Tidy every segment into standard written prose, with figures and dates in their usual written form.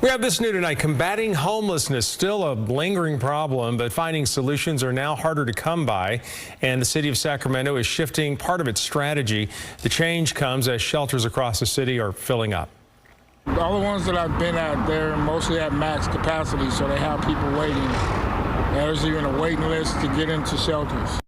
We have this new tonight. Combating homelessness, still a lingering problem, but finding solutions are now harder to come by. And the city of Sacramento is shifting part of its strategy. The change comes as shelters across the city are filling up. All the ones that I've been at, they're mostly at max capacity, so they have people waiting. There's even a waiting list to get into shelters.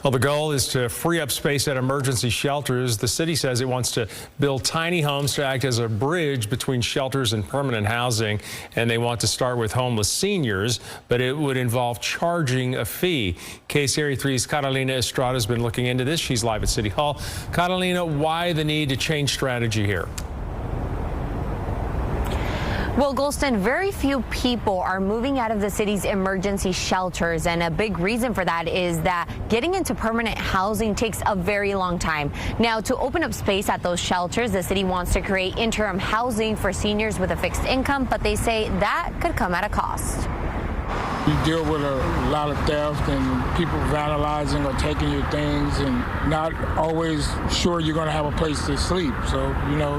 Well, the goal is to free up space at emergency shelters. The city says it wants to build tiny homes to act as a bridge between shelters and permanent housing, and they want to start with homeless seniors, but it would involve charging a fee. KCRA 3's Carolina Estrada has been looking into this. She's live at City Hall. Carolina, why the need to change strategy here? Well, Golston, very few people are moving out of the city's emergency shelters, and a big reason for that is that getting into permanent housing takes a very long time. Now, to open up space at those shelters, the city wants to create interim housing for seniors with a fixed income, but they say that could come at a cost. You deal with a lot of theft and people vandalizing or taking your things and not always sure you're going to have a place to sleep. So,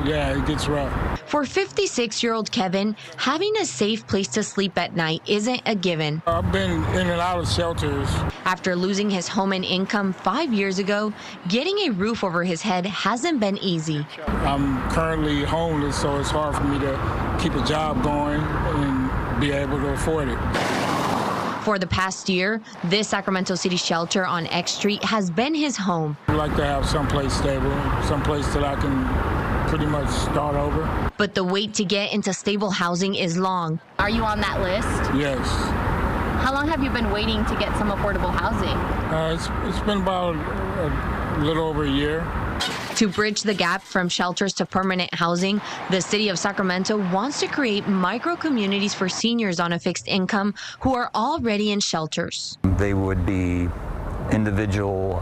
yeah, it gets rough. For 56-year-old Kevin, having a safe place to sleep at night isn't a given. I've been in and out of shelters. After losing his home and income 5 years ago, getting a roof over his head hasn't been easy. I'm currently homeless, so it's hard for me to keep a job going and be able to afford it. For the past year, this Sacramento City shelter on X Street has been his home. I'd like to have someplace stable, someplace that I can pretty much start over. But the wait to get into stable housing is long. Are you on that list? Yes. How long have you been waiting to get some affordable housing? It's been about a little over a year. To bridge the gap from shelters to permanent housing, the city of Sacramento wants to create micro-communities for seniors on a fixed income who are already in shelters. They would be individual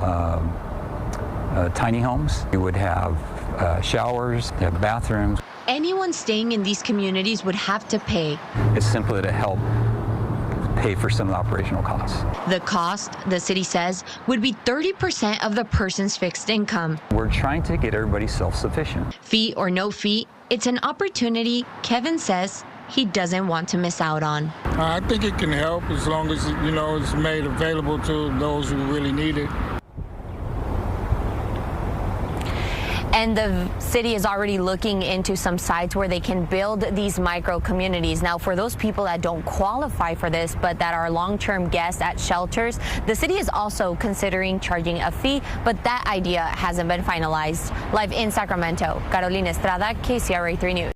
tiny homes. You would have showers, have bathrooms. Anyone staying in these communities would have to pay. It's simply to help pay for some of the operational costs. The cost, the city says, would be 30% of the person's fixed income. We're trying to get everybody self-sufficient. Fee or no fee, it's an opportunity Kevin says he doesn't want to miss out on. I think it can help as long as, it's made available to those who really need it. And the city is already looking into some sites where they can build these micro communities. Now, for those people that don't qualify for this, but that are long-term guests at shelters, the city is also considering charging a fee, but that idea hasn't been finalized. Live in Sacramento, Carolina Estrada, KCRA 3 News.